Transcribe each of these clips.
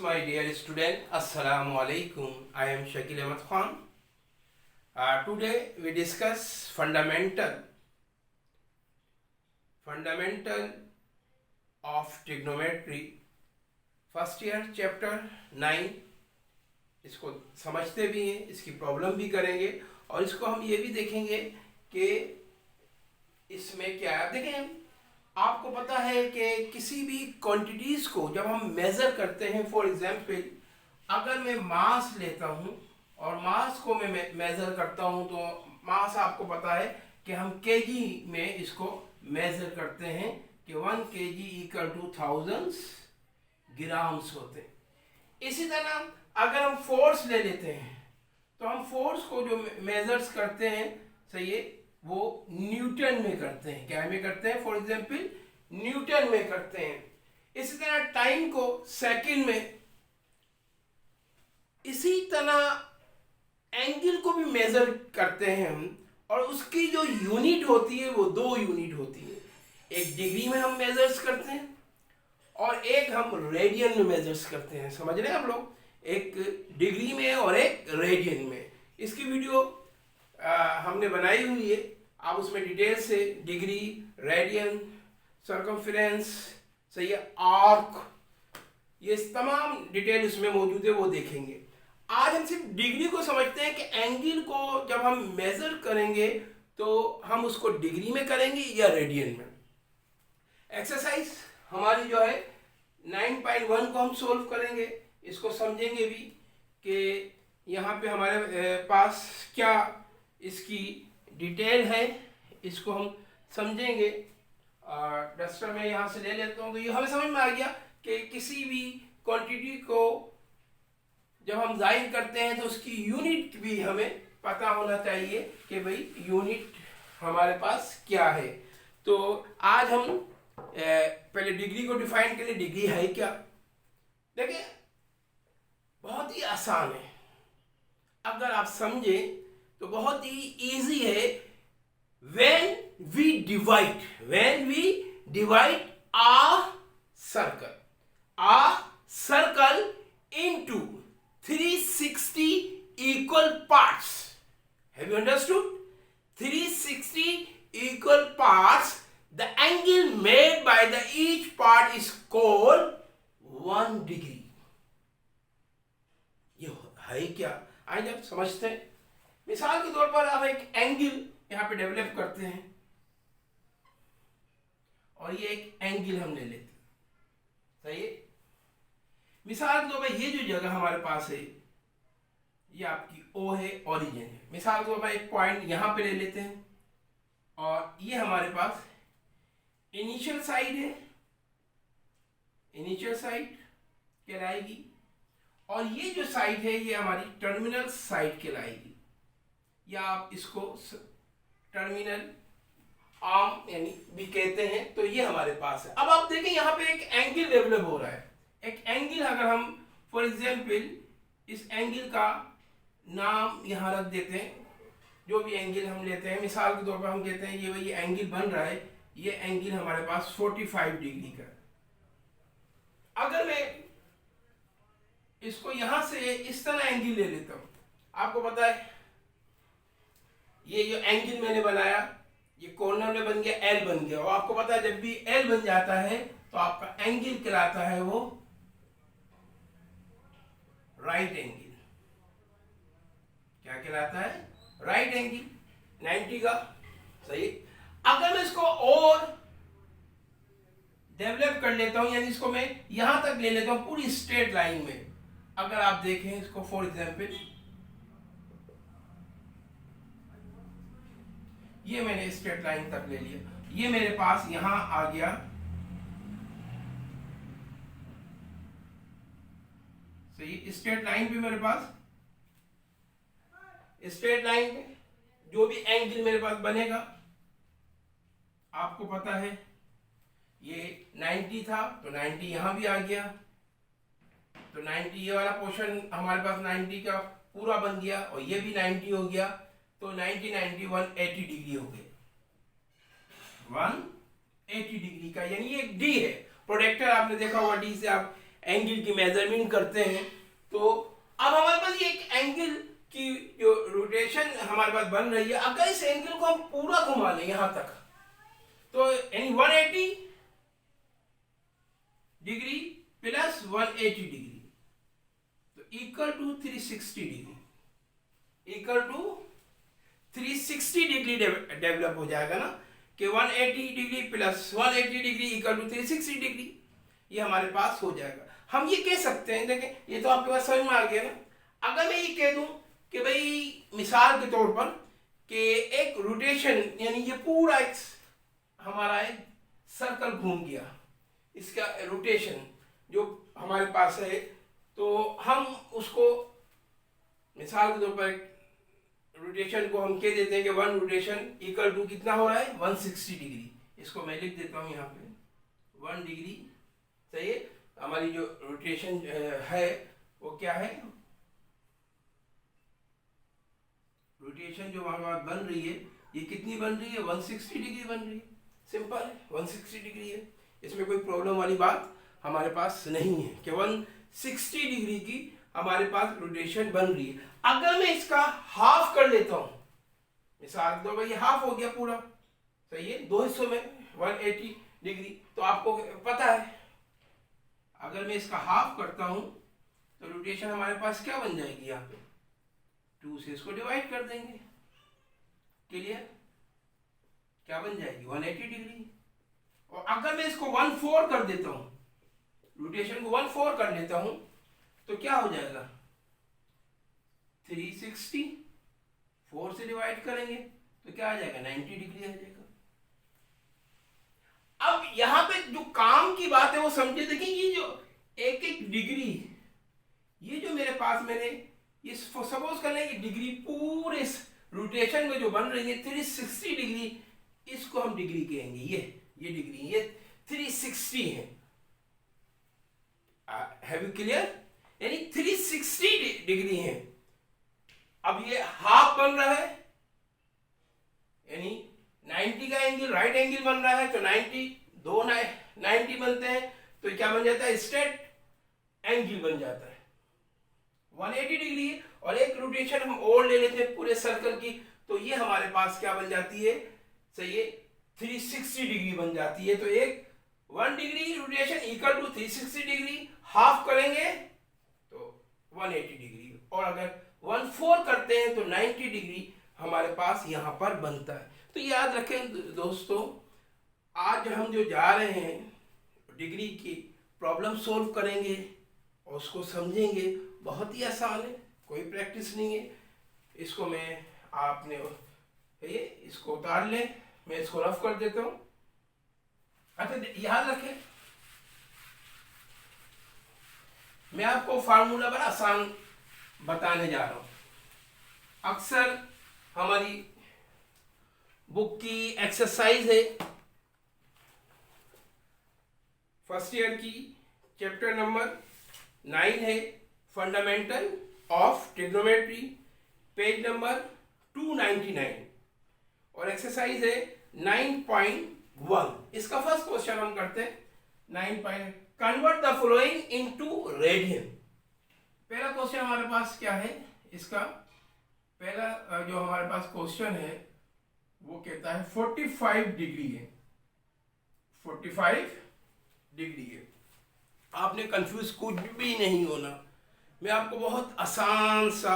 my dear student, Assalamu alaikum. I am Shakil Ahmed Khan. Today we discuss fundamental of trigonometry. First year chapter 9. इसको समझते भी हैं, इसकी problem भी करेंगे और इसको हम ये भी देखेंगे कि इसमें क्या है। देखें, आपको पता है कि किसी भी क्वांटिटीज़ को जब हम मेज़र करते हैं, फॉर एग्जांपल अगर मैं मास लेता हूँ और मास को मैं मेज़र करता हूँ, तो मास आपको पता है कि हम केजी में इसको मेज़र करते हैं कि 1 kg equal two thousands grams होते हैं। इसी तरह अगर हम फोर्स ले लेते हैं तो हम फोर्स को जो मेजर्स करते हैं, सही है, वो न्यूटन में करते हैं। क्या में करते हैं? फॉर एग्जांपल न्यूटन में करते हैं। इसी तरह टाइम को सेकंड में, इसी तरह एंगल को भी मेजर करते हैं हम, और उसकी जो यूनिट होती है वो 2 यूनिट होती है। एक डिग्री में हम मेजर्स करते हैं और एक हम रेडियन में मेजर्स करते हैं। समझ रहे हैं आप लोग? एक डिग्री में और एक रेडियन में। इसकी वीडियो हमने बनाई हुई है, आप उसमें डिटेल से डिग्री, रेडियन, सर्कमफेरेंस, सही है, आर्क, ये तमाम डिटेल इसमें मौजूद है, वो देखेंगे। आज हम सिर्फ डिग्री को समझते हैं कि एंगल को जब हम मेजर करेंगे तो हम उसको डिग्री में करेंगे या रेडियन में। एक्सरसाइज हमारी जो है 9.1 को हम सोल्व करेंगे। इसको समझेंगे भी कि यहाँ पे हमारे पास क्या इसकी डिटेल है, इसको हम समझेंगे। डस्टर में यहाँ से ले लेता हूँ, तो ये हमें समझ में आ गया कि किसी भी क्वांटिटी को जब हम जाहिर करते हैं तो उसकी यूनिट भी हमें पता होना चाहिए कि भाई यूनिट हमारे पास क्या है। तो आज हम पहले डिग्री को डिफाइन करें। डिग्री है क्या? देखिए, बहुत ही आसान है, अगर आप समझे तो बहुत ही इजी है। when we divide a circle into 360 equal parts. Have you understood? 360 equal parts. The angle made by the each part is called 1 degree. ये है क्या? आइए जब समझते हैं। मिसाल के तौर पर अब एक एंगल यहाँ पे डेवलप करते हैं और ये एक एंगल हम ले लेते हैं, सही है। मिसाल के तौर पर ये जो जगह हमारे पास है, ये आपकी ओ है, ओरिजिन है। मिसाल के तौर पर एक पॉइंट यहाँ पे ले लेते हैं और ये हमारे पास इनिशियल साइड है, इनिशियल साइड कहलाएगी, और ये जो साइड है ये हमारी टर्मिनल साइड कहलाएगी, या आप इसको टर्मिनल आर्म यानी भी कहते हैं। तो ये हमारे पास है। अब आप देखें यहाँ पे एक एंगल डेवलप हो रहा है। एक एंगल अगर हम फॉर एग्जांपल इस एंगल का नाम यहाँ रख देते हैं, जो भी एंगल हम लेते हैं, मिसाल के तौर पर हम कहते हैं ये भाई एंगल बन रहा है, ये एंगल हमारे पास 45 डिग्री का। अगर मैं इसको यहां से इस तरह एंगल ले लेता हूं, आपको पता है ये जो एंगल मैंने बनाया, ये कॉर्नर में बन गया, एल बन गया। और आपको पता है जब भी एल बन जाता है तो आपका एंगल कहलाता है वो राइट एंगल। क्या कहलाता है? राइट एंगल 90 का, सही। अगर मैं इसको और डेवलप कर लेता हूं, यानी इसको मैं यहां तक ले लेता हूं पूरी स्ट्रेट लाइन में। अगर आप देखें इसको फॉर एग्जांपल, ये मैंने स्ट्रेट लाइन तक ले लिया, ये मेरे पास यहां आ गया, सही। स्ट्रेट लाइन भी मेरे पास, स्ट्रेट लाइन में जो भी एंगल मेरे पास बनेगा, आपको पता है ये 90 था तो 90 यहां भी आ गया, तो 90 ये वाला पोर्शन हमारे पास 90 का पूरा बन गया, और ये भी 90 हो गया, तो 90 90 180 डिग्री हो गया, 180 डिग्री का। यानी ये डी है। प्रोडक्टर आपने देखा होगा, डी से आप एंगल की मेजरमेंट करते हैं। तो अब हमारे पास ये एक एंगल की जो रोटेशन हमारे पास बन रही है, अगर इस एंगल को हम पूरा घुमा लें यहां तक, तो यानी 180 डिग्री प्लस 180 डिग्री, तो equal to 360 degree, equal to 360 degree develop हो जाएगा ना, कि 180 degree plus 180 degree equal to 360 degree, ये हमारे पास हो जाएगा। हम ये कह सकते हैं, देखें ये तो आपके पास समझ में आ गया ना। अगर मैं ये कह दूं कि भाई मिसाल के तौर पर कि एक रोटेशन, यानी ये पूरा एक हमारा एक सर्कल घूम गया, इसका रोटेशन जो हमारे पास है, तो हम उसको मिसाल के तौर पर रोटेशन को हम कह देते हैं कि वन रोटेशन इक्वल टू कितना हो रहा है 160 डिग्री। इसको मैं लिख देता हूं यहाँ पे 1 डिग्री, सही है। हमारी जो रोटेशन है वो क्या है, रोटेशन जो हमारे पास बन रही है ये कितनी बन रही है 160 डिग्री बन रही है, सिंपल है 160 डिग्री है। इसमें कोई प्रॉब्लम वाली बात हमारे पास नहीं है कि 160 डिग्री की हमारे पास रोटेशन बन रही है। अगर मैं इसका हाफ कर लेता हूं, मिसाल दो भाई हाफ हो गया पूरा, सही है, दो हिस्सों में 180 डिग्री, तो आपको पता है अगर मैं इसका हाफ करता हूं तो रोटेशन हमारे पास क्या बन जाएगी, यहाँ पे 2 से इसको डिवाइड कर देंगे, क्लियर, क्या बन जाएगी 180 डिग्री। और अगर मैं इसको 1/4 कर देता हूं, रोटेशन को 1/4 कर लेता हूं, तो क्या हो जाएगा 360, 4 से डिवाइड करेंगे तो क्या आ जाएगा 90 डिग्री आ जाएगा। अब यहां पे जो काम की बात है वो समझे, देखिए ये जो एक एक डिग्री, ये जो मेरे पास मैंने ये सपोज कर लें कि डिग्री पूरे रोटेशन में जो बन रही है 360 डिग्री, इसको हम डिग्री कहेंगे, ये डिग्री, ये 360 है, हैव यू क्लियर, यानी 360 डिग्री है। अब ये हाफ बन रहा है, यानी 90 का एंगल राइट एंगल बन रहा है, तो 90 दो 90 बनते हैं, तो क्या बन जाता है स्ट्रेट एंगल बन जाता है 180 डिग्री। और एक रोटेशन हम और ले लेते हैं पूरे सर्कल की, तो ये हमारे पास क्या बन जाती है, सही है 360 डिग्री बन जाती है। तो एक 1 degree rotation equal to 360 degree, half करेंगे तो 180 डिग्री, और अगर 1/4 करते हैं तो 90 डिग्री हमारे पास यहां पर बनता है। तो याद रखें दोस्तों, आज हम जो जा रहे हैं डिग्री की प्रॉब्लम सोल्व करेंगे और उसको समझेंगे, बहुत ही आसान है, कोई प्रैक्टिस नहीं है। इसको मैं आपने ये इसको उतार लें, मैं इसको रफ कर देता हूं। अच्छा याद रखें, मैं आपको फार्मूला बड़ा आसान बताने जा रहा हूं। अक्सर हमारी बुक की एक्सरसाइज है फर्स्ट ईयर की, चैप्टर नंबर 9 है, fundamental of trigonometry, page number 299, और एक्सरसाइज है 9.1। इसका फर्स्ट क्वेश्चन हम करते हैं 9. Convert the following into radian. पहला क्वेश्चन हमारे पास क्या है, इसका पहला जो हमारे पास क्वेश्चन है वो कहता है 45 डिग्री है, 45 डिग्री है। आपने कंफ्यूज कुछ भी नहीं होना, मैं आपको बहुत आसान सा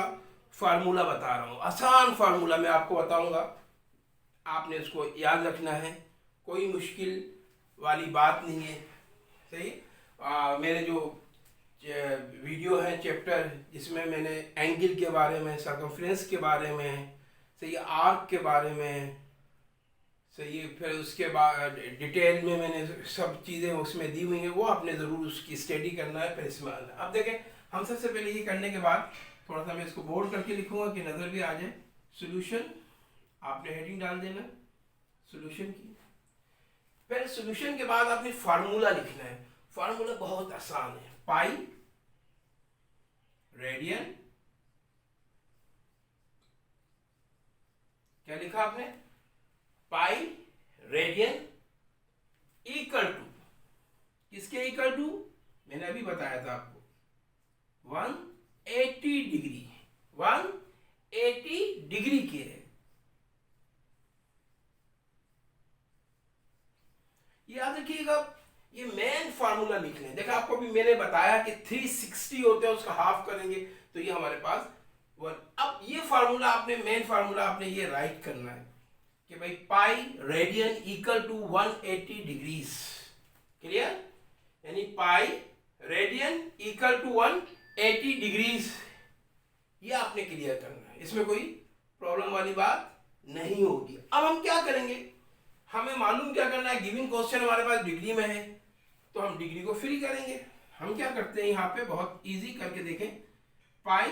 फार्मूला बता रहा हूँ, आसान फार्मूला मैं आपको बताऊंगा, आपने उसको याद रखना है, कोई मुश्किल वाली बात नहीं है, सही। मेरे जो वीडियो है चैप्टर, जिसमें मैंने एंगल के बारे में, सर्कमफ्रेंस के बारे में, सही, आर्क के बारे में, सही, फिर उसके बाद डिटेल में मैंने सब चीज़ें उसमें दी हुई हैं, वो आपने ज़रूर उसकी स्टडी करना है, फिर इसमें आना। अब देखें, हम सबसे पहले ये करने के बाद थोड़ा सा मैं इसको बोर्ड करके लिखूंगा कि नज़र भी आ जाए। सोल्यूशन, आपने हेडिंग डाल देना सोल्यूशन की, फिर सोल्यूशन के बाद आपने फार्मूला लिखना है। फार्मूला बहुत आसान है, पाई रेडियन, क्या लिखा आपने, पाई रेडियन इक्वल टू, किसके इक्वल टू, मैंने अभी बताया था आपको 180 डिग्री, 180 डिग्री के है। याद रखिएगा, ये मेन फार्मूला लिख लें। देखा आपको भी मैंने बताया कि 360 होते हैं, उसका हाफ करेंगे तो ये हमारे पास 1। अब ये फार्मूला आपने, मेन फार्मूला आपने ये राइट करना है कि भाई pi radian equal to 180 degrees. Clear? यानी pi radian equal to 180 degrees, ये आपने क्लियर करना है, इसमें कोई प्रॉब्लम वाली बात नहीं होगी। अब हम क्या करेंगे, हमें मालूम क्या करना है, गिवन क्वेश्चन हमारे पास डिग्री में है तो हम डिग्री को फ्री करेंगे। हम क्या करते हैं यहां पे, बहुत इजी करके देखें, पाई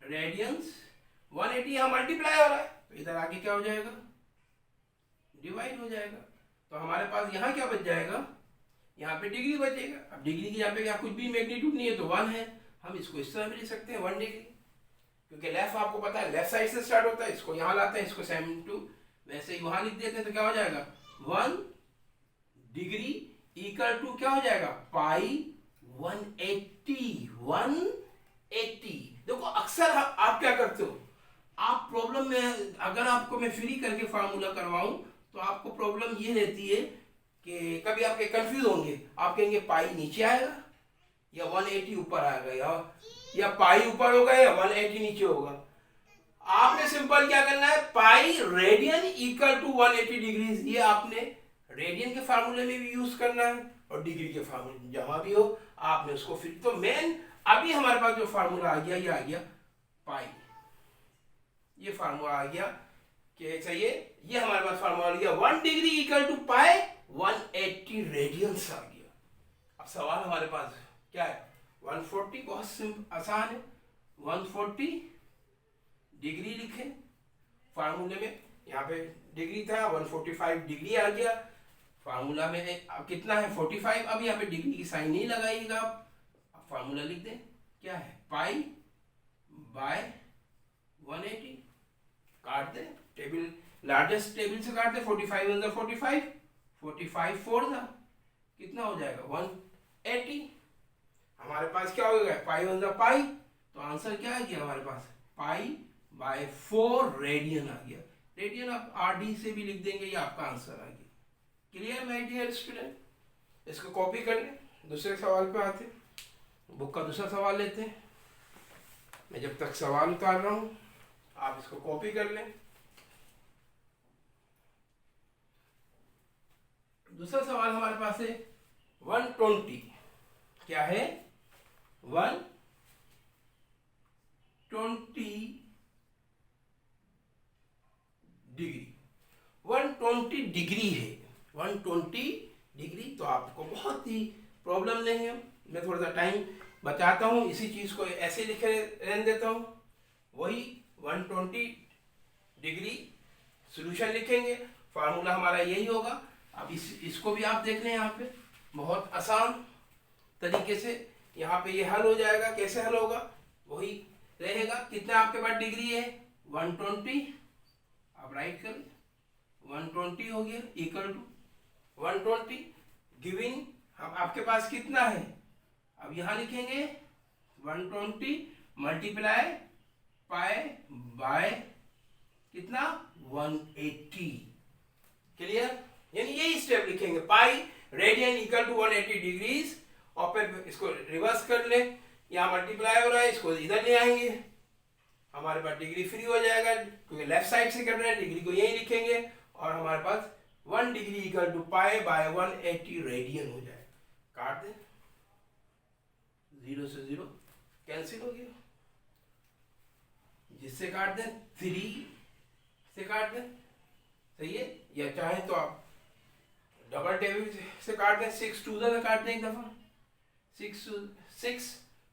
रेडियंस 180 यहां मल्टीप्लाई हो रहा है तो इधर आके क्या हो जाएगा, डिवाइड हो जाएगा। तो हमारे पास यहां क्या बच जाएगा, यहाँ पे डिग्री बचेगा। अब डिग्री की यहाँ पे क्या कुछ भी मैग्नीट्यूड नहीं है तो 1 है, हम इसको इस तरह भी लिख सकते हैं 1 डिग्री, क्योंकि लेफ्ट आपको पता है लेफ्ट साइड से स्टार्ट होता है। इसको यहाँ लाते हैं, इसको 72 वैसे ही वहां लिख देते हैं तो क्या हो जाएगा 1 डिग्री इक्वल टू क्या हो जाएगा पाई 180। 180 देखो अक्सर आप क्या करते हो, आप प्रॉब्लम में अगर आपको मैं फ्री करके फार्मूला करवाऊं तो आपको प्रॉब्लम ये रहती है कि कभी आपके कंफ्यूज होंगे, आप कहेंगे पाई नीचे आएगा या 180 ऊपर आएगा, या पाई ऊपर होगा या 180 नीचे होगा। आपने सिंपल क्या करना है, pi radian equal to 180 degrees, ये आपने रेडियन के फार्मूले में भी यूज करना है और डिग्री के फार्मूले जहां भी हो आपने उसको फिर। तो मेन अभी हमारे पास जो फार्मूला आ गया, ये आ गया पाई, ये फार्मूला आ गया कि चाहिए, ये हमारे पास फार्मूला आ गया 1 degree equal to pi 180 radians आ गया। अब सवाल हमारे पास क्या है, 140, बहुत आसान है, 140 डिग्री लिखे फार्मूले में, यहाँ पे डिग्री था 145 डिग्री आ गया फार्मूला में। अब कितना है 45, अब यहाँ पे डिग्री की साइन नहीं लगाइएगा, अब फार्मूला लिख दें क्या है, पाई बाय 180, काट दें, टेबल लार्जेस्ट टेबल से काट दें, 45 अंदर 45, 45 4 था, कितना हो जाएगा 180। हमारे पास क्या हो गया, पाई अंदर पाई, तो आंसर क्या आ गया हमारे पास, पाई बाय 4 रेडियन आ गया। रेडियन आप आरडी से भी लिख देंगे, ये आपका आंसर आ गया। Clear my dear student? इसको कॉपी कर लें, दूसरे सवाल पे आते हैं, बुक का दूसरा सवाल लेते हैं। मैं जब तक सवाल उतार रहा हूं आप इसको कॉपी कर लें। दूसरा सवाल हमारे पास है 120, क्या है 120 डिग्री, 120 डिग्री है, 120 डिग्री। तो आपको बहुत ही प्रॉब्लम नहीं है, मैं थोड़ा सा टाइम बचाता हूँ, इसी चीज को ऐसे लिखे रहने देता हूँ, वही 120 डिग्री सॉल्यूशन लिखेंगे, फार्मूला हमारा यही होगा। अब इसको भी आप देख लें, यहाँ पे बहुत आसान तरीके से यहाँ पे ये हल हो जाएगा। कैसे हल होगा, वही रहेगा। कितना आपके पास डिग्री है 120, आप राइट कर 120 हो गया इक्वल टू 120 गिविंग, हम आपके पास कितना है, अब यहाँ लिखेंगे 120 मल्टीप्लाई पाई बाय कितना 180। क्लियर? यानी यही स्टेप लिखेंगे, pi radian equal to 180 degrees, और फिर इसको रिवर्स कर ले, यहाँ मल्टीप्लाई हो रहा है, इसको इधर ले आएंगे, हमारे पास डिग्री फ्री हो जाएगा, क्योंकि लेफ्ट साइड से कर रहे हैं, डिग्री को यही लिखेंगे और हमारे पास 1 degree equal to pi by 180 radian हो जाएगा। काट दें, 0 से 0 कैंसिल हो गया, जिससे काट दें 3 से काट दें, सही है, या चाहे तो आप डबल टेबल से काट दें, 6 2 से काट दें एक दफा, 6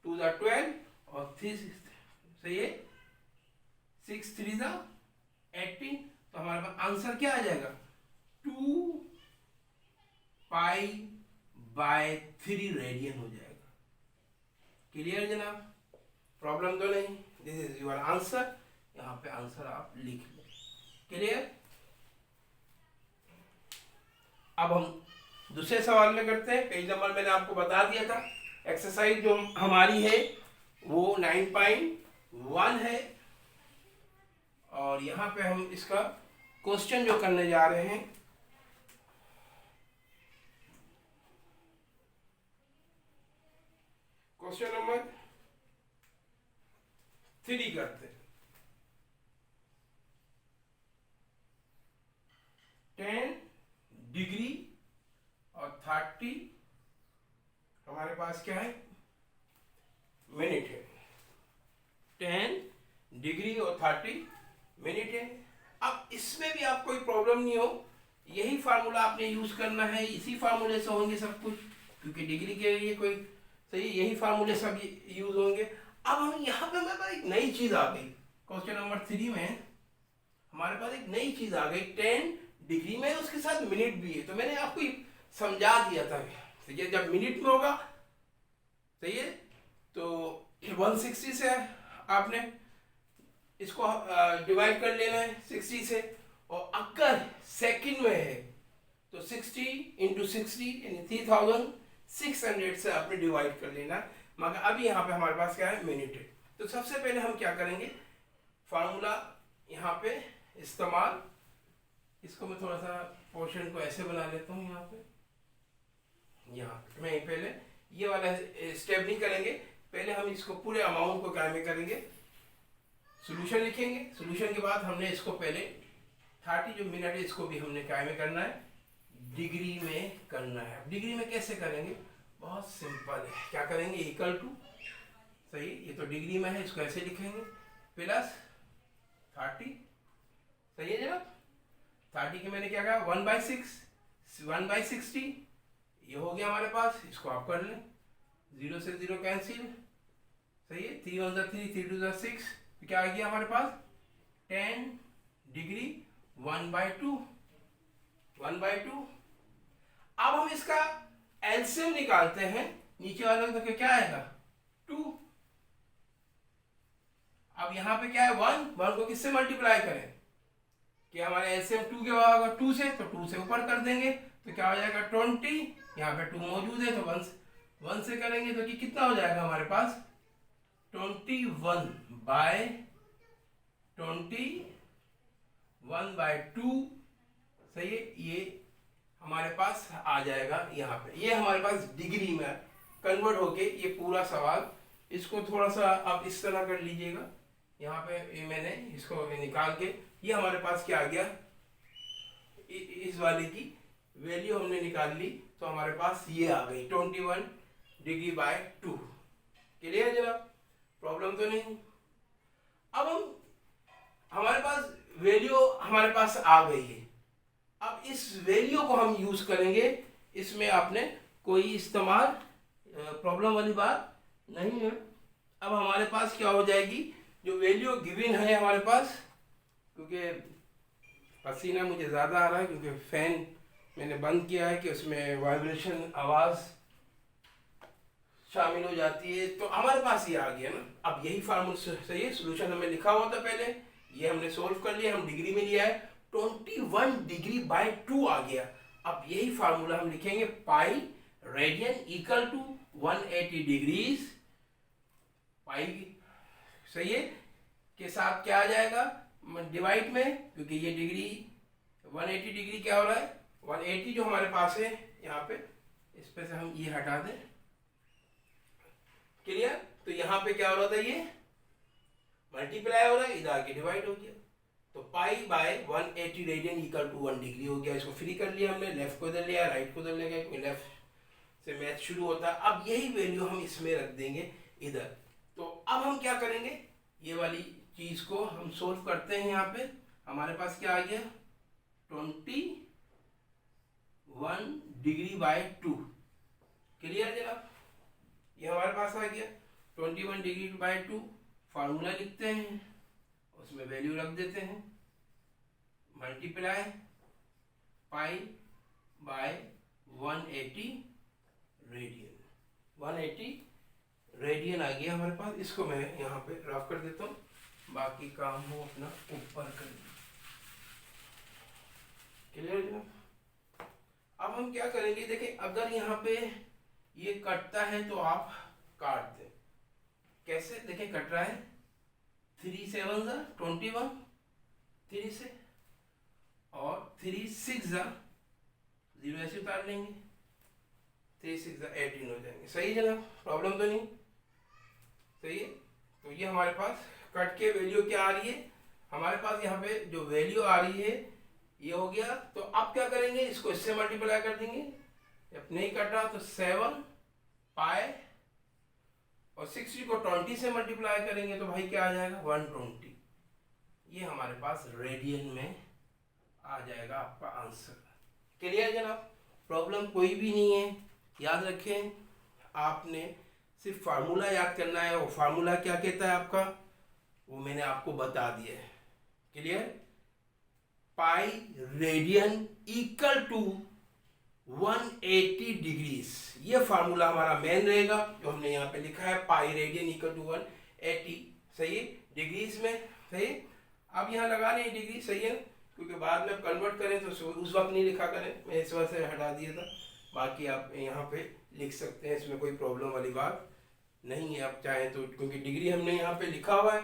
2 12 और 3 सही है, 6 3 18। तो हमारे पास आंसर क्या आ जाएगा 2 पाई बाय 3 रेडियन हो जाएगा। क्लियर जनाब? प्रॉब्लम तो नहीं, दिस इज योर आंसर, यहाँ पे आंसर आप लिख लें। क्लियर? अब हम दूसरे सवाल में करते हैं। पेज नंबर मैंने आपको बता दिया था। एक्सरसाइज जो हमारी है वो 9.1 है और यहाँ पे हम इसका क्वेश्चन जो करने जा रहे हैं क्वेश्चन नंबर 3 करते हैं। 10 डिग्री और 30 हमारे पास क्या है, मिनट है। 10 डिग्री और 30 मिनट है। अब इसमें भी आप कोई प्रॉब्लम नहीं हो, यही फार्मूला आपने यूज करना है, इसी फार्मूले से होंगे सब कुछ, क्योंकि डिग्री के लिए कोई सही यही फार्मूले सब यूज होंगे। अब हम यहाँ पे हमारे पास एक नई चीज आ गई। क्वेश्चन नंबर 3 में हमारे पास एक नई चीज आ गई। 10 डिग्री में उसके साथ मिनट भी है, तो मैंने आपको समझा दिया था। ठीक है, जब मिनट में होगा सही है तो 160 से आपने इसको डिवाइड कर लेना है 60 से, और अगर सेकंड में है तो 60 इंटू 60 यानी 3600 से आपने डिवाइड कर लेना। मगर अभी यहाँ पे हमारे पास क्या है, मिनट है। तो सबसे पहले हम क्या करेंगे, फार्मूला यहाँ पे इस्तेमाल, इसको मैं थोड़ा सा पोर्शन को ऐसे बना लेता हूँ। यहाँ पे मैं पहले ये वाला स्टेप नहीं करेंगे, पहले हम इसको पूरे अमाउंट को क्या में करेंगे, सॉल्यूशन लिखेंगे। सॉल्यूशन के बाद हमने इसको पहले 30 जो मिनट है इसको भी हमने क्या में करना है, डिग्री में करना है। डिग्री में कैसे करेंगे, बहुत सिंपल है। क्या करेंगे, इक्वल टू, सही, ये तो डिग्री में है, इसको ऐसे लिखेंगे, प्लस 30, सही है जनाब। 30 के मैंने क्या कहा, 1/6, 1/60 ये हो गया हमारे पास। इसको आप कर लें, 0 से 0 कैंसिल, सही है। 3 1 3, 3 2 6, क्या आ गया हमारे पास, 10 डिग्री 1/2, 1/2। अब हम इसका एलसीएम निकालते हैं, नीचे वाले तो क्या आएगा, 2। अब यहाँ पे क्या है, 1 को किससे मल्टीप्लाई करें, कि हमारे एलसीएम 2 के बाद होगा 2 से, तो 2 से ऊपर कर देंगे तो क्या हो जाएगा 20। यहाँ पे 2 मौजूद है तो 1 से करेंगे तो कि कितना हो जाएगा हमारे पास, 21/2, सही है। ये हमारे पास आ जाएगा यहाँ पे, ये हमारे पास डिग्री में कन्वर्ट होके ये पूरा सवाल। इसको थोड़ा सा आप इस तरह कर लीजिएगा, यहाँ पे ये मैंने इसको निकाल के, ये हमारे पास क्या आ गया, इस वाले की वैल्यू हमने निकाल ली तो हमारे पास ये आ गई 21 डिग्री बाय 2। क्लियर जनाब, प्रॉब्लम तो नहीं। अब हमारे पास वैल्यू हमारे पास आ गई है। अब इस वैल्यू को हम यूज करेंगे, इसमें आपने कोई इस्तेमाल प्रॉब्लम वाली बात नहीं है। अब हमारे पास क्या हो जाएगी, जो वैल्यू गिवन है हमारे पास, क्योंकि पसीना मुझे ज़्यादा आ रहा है क्योंकि फैन मैंने बंद किया है कि उसमें वाइब्रेशन आवाज़ शामिल हो जाती है, तो हमारे पास ये आ गया ना। अब यही फार्मूला सही है, सोल्यूशन हमें लिखा हुआ था पहले, ये हमने सोल्व कर लिया, हम डिग्री में लिया है, 21 डिग्री बाय 2 आ गया। अब यही फार्मूला हम लिखेंगे, pi radian equal to 180 degrees, pi सही है के साथ क्या आ जाएगा, डिवाइड में, क्योंकि ये डिग्री 180 डिग्री क्या हो रहा है, 180 जो हमारे पास है यहाँ पे, इस पे से हम ये हटा दें। क्लियर, तो यहाँ पे क्या हो रहा था, ये मल्टीप्लाई हो रहा है, इधर आके डिवाइड हो गया, तो pi by 180 radian equal to 1 degree हो गया। इसको फ्री कर लिया हमने, लेफ्ट को इधर लिया, राइट को इधर ले गए, लेफ्ट से मैथ शुरू होता है। अब यही वैल्यू हम इसमें रख देंगे इधर। तो अब हम क्या करेंगे, ये वाली चीज को हम सोल्व करते हैं। यहाँ पे हमारे पास क्या आ गया, 21 डिग्री बाय 2। क्लियर जनाब, ये हमारे पास आ गया 21 डिग्री बाय 2। फार्मूला लिखते हैं, उसमें वैल्यू रख देते हैं, multiply pi by 180 radian, 180 radian आ गया हमारे पास। इसको मैं यहाँ पे रफ कर देता हूँ, बाकी काम हो अपना ऊपर कर। क्लियर है। अब हम क्या करेंगे, देखिए अगर यहाँ पे ये कटता है तो आप काट दें। कैसे, देखिए कट रहा है, 3 7 21, 3 से, और 3 6 0 ऐसे उतार लेंगे, 3 6 18 हो जाएंगे। सही है जनाब, प्रॉब्लम तो नहीं, सही है। तो ये हमारे पास कट के वैल्यू क्या आ रही है, हमारे पास यहाँ पे जो वैल्यू आ रही है ये हो गया। तो आप क्या करेंगे, इसको इससे मल्टीप्लाई कर देंगे, जब नहीं कट रहा तो 7 पाई और 60 को 20 से मल्टीप्लाई करेंगे तो भाई क्या आ जाएगा 120। ये हमारे पास रेडियन में आ जाएगा आपका आंसर। क्लियर जनाब, प्रॉब्लम कोई भी नहीं है। याद रखें, आपने सिर्फ फार्मूला याद करना है, वो फार्मूला क्या कहता है आपका, वो मैंने आपको बता दिया है। Clear, pi radian equal to 180 degrees, ये फार्मूला हमारा मेन रहेगा जो हमने यहाँ पे लिखा है, पाई रेडियन इक्वल टू 180, सही है, डिग्रीज में, सही। अब यहाँ लगाने हैं डिग्री, सही है, क्योंकि बाद में कन्वर्ट करें तो उस वक्त नहीं लिखा करें, मैं इस वक्त से हटा दिया था। बाकी आप यहाँ पे लिख सकते हैं, इसमें कोई प्रॉब्लम वाली बात नहीं है। आप चाहें तो, क्योंकि डिग्री हमने यहाँ पे लिखा हुआ है,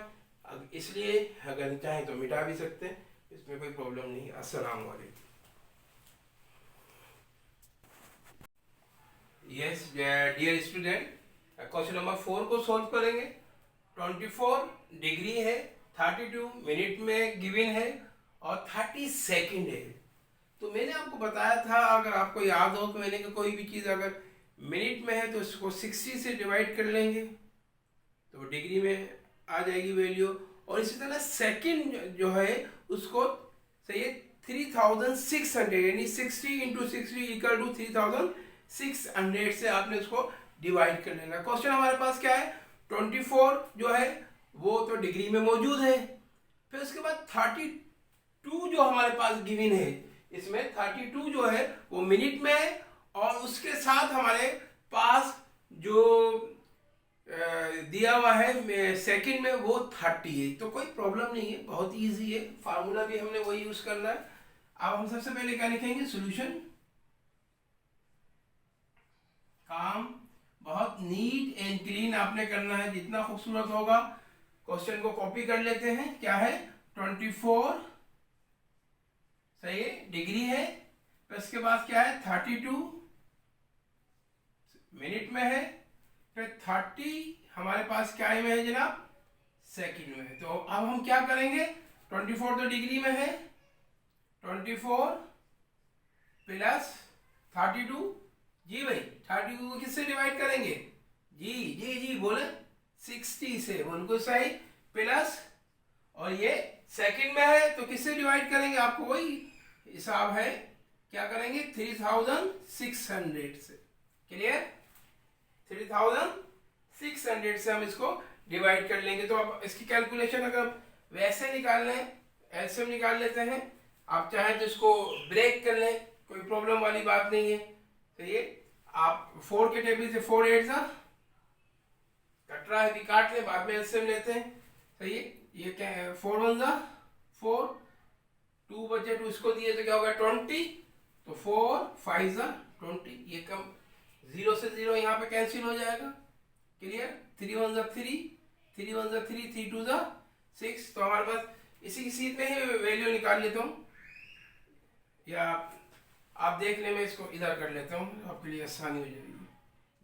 इसलिए अगर चाहें तो मिटा भी सकते हैं, इसमें कोई प्रॉब्लम नहीं है। अस्सलाम वालेकुम। Yes dear student, question number 4 को सॉल्व करेंगे। 24 डिग्री है, 32 मिनट में गिवन है और 30 सेकंड है। तो मैंने आपको बताया था, अगर आपको याद हो, कि मैंने कहा कोई भी चीज़ अगर मिनट में है तो इसको 60 से डिवाइड कर लेंगे तो डिग्री में आ जाएगी वैल्यू। और इसी तरह सेकंड जो है उसको, सही है, 3600 यानी 60 इंटू 60 इक्वल टू 3600 से आपने उसको डिवाइड कर लेना। क्वेश्चन हमारे पास क्या है, 24 जो है वो तो डिग्री में मौजूद है, फिर उसके बाद 32 जो हमारे पास गिवन है, इसमें 32 जो है वो मिनट में है, और उसके साथ हमारे पास जो दिया हुआ है सेकंड में वो 30 है। तो कोई प्रॉब्लम नहीं है, बहुत इजी है, फार्मूला भी हमने वही यूज करना है। अब हम सबसे पहले क्या लिखेंगे, सॉल्यूशन। काम बहुत नीट एंड क्लीन आपने करना है, जितना खूबसूरत होगा। क्वेश्चन को कॉपी कर लेते हैं, क्या है 24, सही है, डिग्री है, फिर उसके बाद क्या है 32 मिनट में है, फिर 30 हमारे पास क्या में है जनाब, सेकंड में है। तो अब हम क्या करेंगे, 24 तो डिग्री में है, 24 प्लस 32, जी भाई 32 को किससे डिवाइड करेंगे, जी जी जी बोले 60 से, बिल्कुल सही, प्लस, और ये सेकंड में है तो किससे डिवाइड करेंगे, आपको वही हिसाब है, क्या करेंगे 3600 से। क्लियर, 3600 से हम इसको डिवाइड कर लेंगे। तो अब इसकी कैलकुलेशन अगर वैसे निकाल लें, एलसीएम निकाल लेते हैं, आप चाहें तो इसको ब्रेक कर लें, कोई प्रॉब्लम वाली बात नहीं है। सही है, आप 4 के टेबल से 4 8 कट रहा है भी काट ले, बाद में एलसीएम लेते हैं। सही है, ये क्या है 4 1 4, 2 बचे 2 इसको दिए तो क्या होगा 20, तो 4 5 20, ये कम 0 से 0 यहाँ पे कैंसिल हो जाएगा। क्लियर, 3 1 3, 3 1 3, 3 2 6। तो हमारे पास इसी की सीट में ही वैल्यू निकाल लेता हूँ, या आप देख ले, मैं इसको इधर कर लेता हूँ, आपके लिए आसानी हो जाएगी।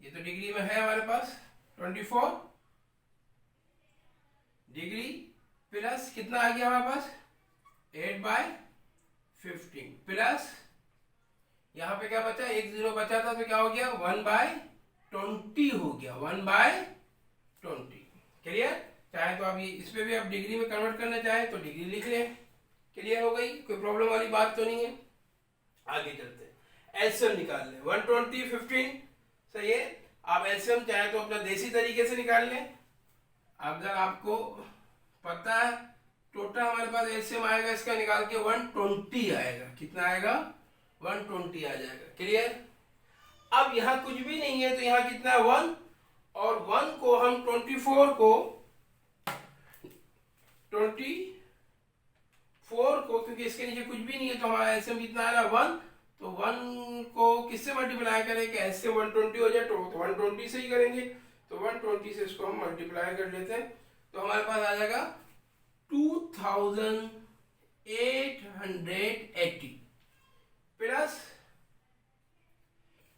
ये तो डिग्री में है हमारे पास, 24 डिग्री प्लस कितना आ गया हमारे पास 8/15 प्लस यहाँ पे क्या बचा, 1 0 बचा था तो क्या हो गया 1/20 हो गया, 1/20। क्लियर, चाहे तो आप ये इस पे भी आप डिग्री में कन्वर्ट करना चाहे तो डिग्री लिख लें। क्लियर हो गई, कोई प्रॉब्लम वाली बात तो नहीं है। आगे चलते हैं, एलसीएम निकाल लें, 120 15, सही है। आप एलसीएम चाहे तो अपना देसी तरीके से निकाल लें। अगर आपको पता है टोटल हमारे पास एलसीएम आएगा इसका निकाल के 120 आएगा, कितना आएगा 120 आ जाएगा। क्लियर, अब यहाँ कुछ भी नहीं है तो यहाँ कितना है 1, और 1 को हम 24 को क्योंकि इसके नीचे कुछ भी नहीं है तो हमारा एलसीएम कितना आ रहा है 1, तो 1 को किससे मल्टीप्लाई करें कि ऐसे 120 हो जाए, तो 120 से ही करेंगे। तो 120 से इसको हम मल्टीप्लाई कर लेते हैं, तो हमारे पास आ जाएगा 2880 प्लस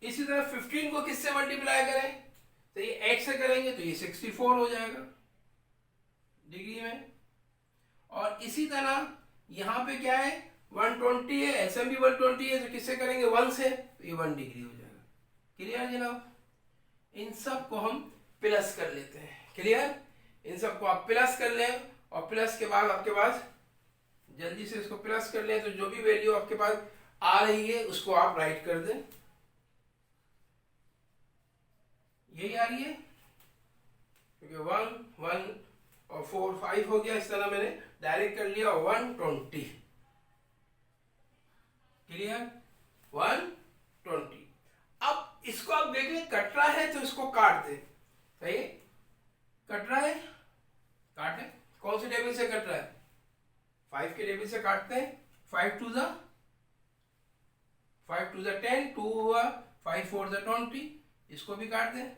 इसी तरह 15 को किससे मल्टीप्लाई करें, तो ये 8 से करेंगे तो ये 64 हो जाएगा डिग्री में। और इसी तरह यहाँ पे क्या है 120 है, ऐसा भी 120 है, तो किससे करेंगे 1 से, तो ये 1 डिग्री हो जाएगा। क्लियर जनाब? इन सब को हम प्लस कर लेते हैं। क्लियर? इन सब को आप प्लस कर लें और प्लस के बाद आपके पास जल्दी से इसको प्लस कर लें, तो जो भी वैल्यू आपके पास आ रही है उसको आप राइट कर दें। यही आ रही है क्योंकि 1 1 और 4 5 हो गया, इस तरह मैंने डायरेक्ट कर लिया 120। क्लियर? 120। अब इसको आप देख लें कट रहा है तो इसको काट दे। सही? कट रहा है, काटे। कौन से टेबल से कट रहा है? 5 के टेबल से काटते हैं। 5 टू ज़ा 10, 2 हुआ, 5 4 ज़ा 20, इसको भी काट दें।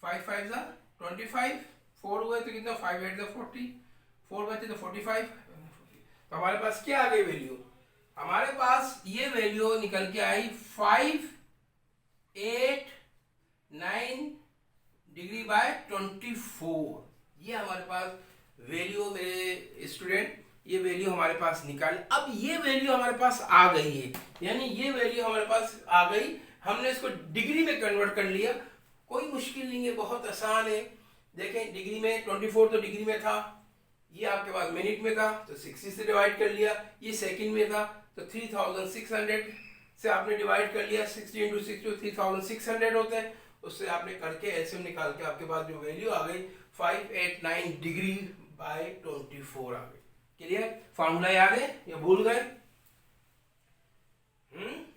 5 5 ज़ा 25, 4 हुए तो कितना 5 8 ज़ा 40, 4 बचे तो 45। तो हमारे पास क्या आ गई वैल्यू? हमारे पास ये वैल्यू निकल के आई 589 डिग्री बाय 24। ये हमारे पास वैल्यू मेरे स्टूडेंट, ये वैल्यू हमारे पास निकाली। अब ये वैल्यू हमारे पास आ गई है, यानी ये वैल्यू हमारे पास आ गई, हमने इसको डिग्री में कन्वर्ट कर लिया। कोई मुश्किल नहीं है, बहुत आसान है। देखें डिग्री में 24 तो डिग्री में था, ये आपके पास मिनट में था तो 60 से डिवाइड कर लिया, ये सेकंड में था तो 3600 से आपने डिवाइड कर लिया। 60 इंटू 6 3600 होते हैं, उससे आपने करके एलसीएम निकाल के आपके पास जो वैल्यू आ गई 589 डिग्री बाय 24 आ गई। क्लियर? फार्मूला याद है या भूल गए?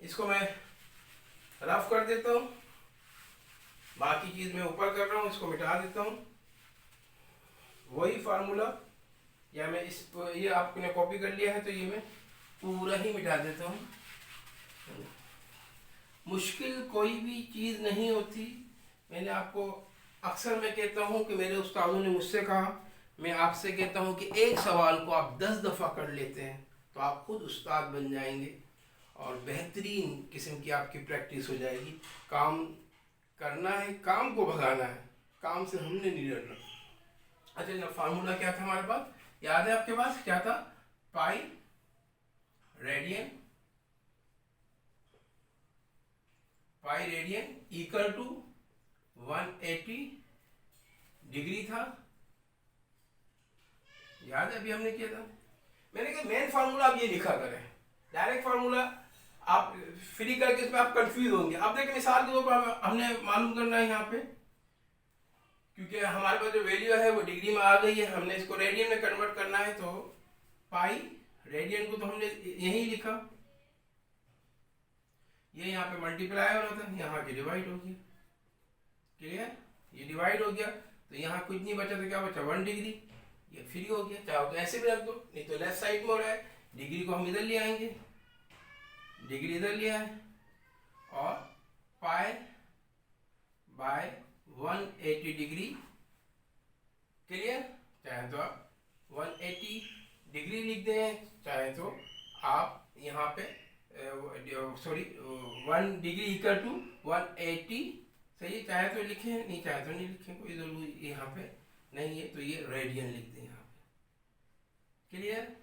इसको मैं रफ कर देता हूँ, बाकी चीज मैं ऊपर कर रहा हूँ, इसको मिटा देता हूँ। वही फार्मूला, या मैं ये आपने कॉपी कर लिया है तो ये मैं पूरा ही मिटा देता हूँ। मुश्किल कोई भी चीज़ नहीं होती। मैंने आपको अक्सर मैं कहता हूँ कि मेरे उस्तादों ने मुझसे कहा, मैं आपसे कहता हूँ कि एक सवाल को आप 10 दफ़ा कर लेते हैं तो आप खुद उस्ताद बन जाएंगे और बेहतरीन किस्म की आपकी प्रैक्टिस हो जाएगी। काम करना है, काम को भगाना है, काम से हमने नहीं डरना। अच्छा ना, फार्मूला क्या था हमारे पास, याद है आपके पास क्या था? Pi radian equal to 180 degree था। याद है अभी हमने किया था। मैंने कहा मेन फार्मूला आप ये लिखा करें, डायरेक्ट फार्मूला आप फ्री करके इसमें आप कंफ्यूज होंगे। अब देखिए मिसाल के तौर पर हमने मालूम करना है यहाँ पे, क्योंकि हमारे पास जो वैल्यू है वो डिग्री में आ गई है, हमने इसको रेडियन में कन्वर्ट करना है, तो पाई रेडियन को तो हमने यही लिखा, ये यहाँ पे मल्टीप्लाई हो रहा था, यहाँ के डिवाइड हो गया। क्लियर? ये डिवाइड हो गया तो यहाँ कुछ नहीं बचा, तो क्या बचा 1 डिग्री, ये फ्री हो गया। चाहो तो ऐसे भी रख दो, नहीं तो लेफ्ट साइड में हो रहा है, डिग्री को हम इधर ले आएंगे, डिग्री इधर ले आए और पाई बाय 180 डिग्री। क्लियर? चाहे तो आप 180 डिग्री लिख दें, चाहे तो आप यहाँ पे 1 डिग्री इक्वल टू 180, सही, चाहे तो लिखें, नहीं चाहे तो नहीं लिखें, कोई जरूरी यहाँ पे नहीं है, तो ये रेडियन लिख दें यहाँ पे। क्लियर?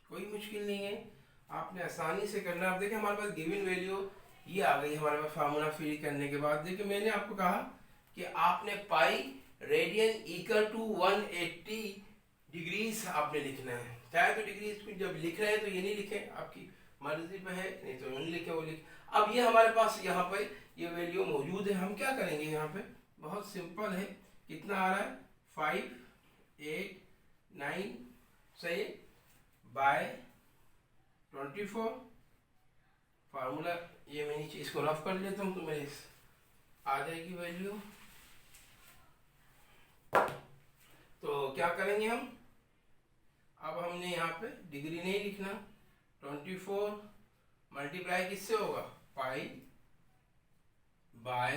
कोई मुश्किल नहीं है, आपने आसानी से करना। आप देखिए हमारे पास गिवन वैल्यू ये आ गई हमारे पास फार्मूला फिल करने के बाद। देखिए मैंने आपको कहा कि आपने pi radian equal to 180 degrees आपने लिखना है। चाहे तो डिग्री जब लिख रहे हैं तो ये नहीं लिखें, आपकी मर्जी पे है, नहीं तो नहीं लिखे वो लिख। अब ये हमारे पास यहाँ पे ये वैल्यू मौजूद है, हम क्या करेंगे यहाँ पे, बहुत सिंपल है। कितना आ रहा है 589, सही, बाय 24। फार्मूला ये मैं नीचे इसको रफ कर लेता हूँ तो मेरे आ जाएगी वैल्यू। तो क्या करेंगे हम, अब हमने यहाँ पे डिग्री नहीं लिखना, 24 मल्टीप्लाई किससे होगा पाई बाय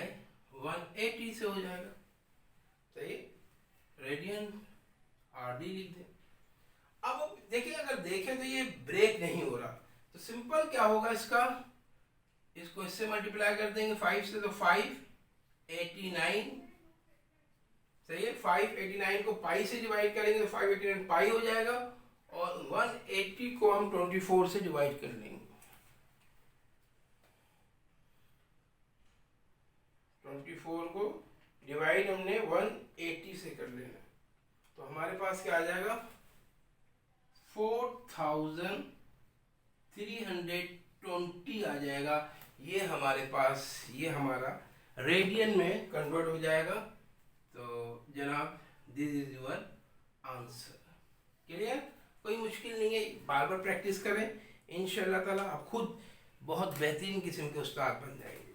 180 से हो जाएगा। सही, रेडियन आर डी लिख दें। अब देखिए, अगर देखें तो ये ब्रेक नहीं हो रहा, तो सिंपल क्या होगा इसका, इसको इससे मल्टीप्लाई कर देंगे 5 से, तो 589। सही है, 589 को पाई से डिवाइड करेंगे तो 589 पाई हो जाएगा, और 180 को हम 24 से डिवाइड कर लेंगे। 24 को डिवाइड हमने 180 से कर लेना, तो हमारे पास क्या आ जाएगा, 4320 आ जाएगा। ये हमारे पास, ये हमारा रेडियन में कन्वर्ट हो जाएगा। तो जनाब, this is your answer. Clear, कोई मुश्किल नहीं है, बार बार प्रैक्टिस करें, इंशाल्लाह ताला आप खुद बहुत बेहतरीन किस्म के उस्ताद बन जाएंगे।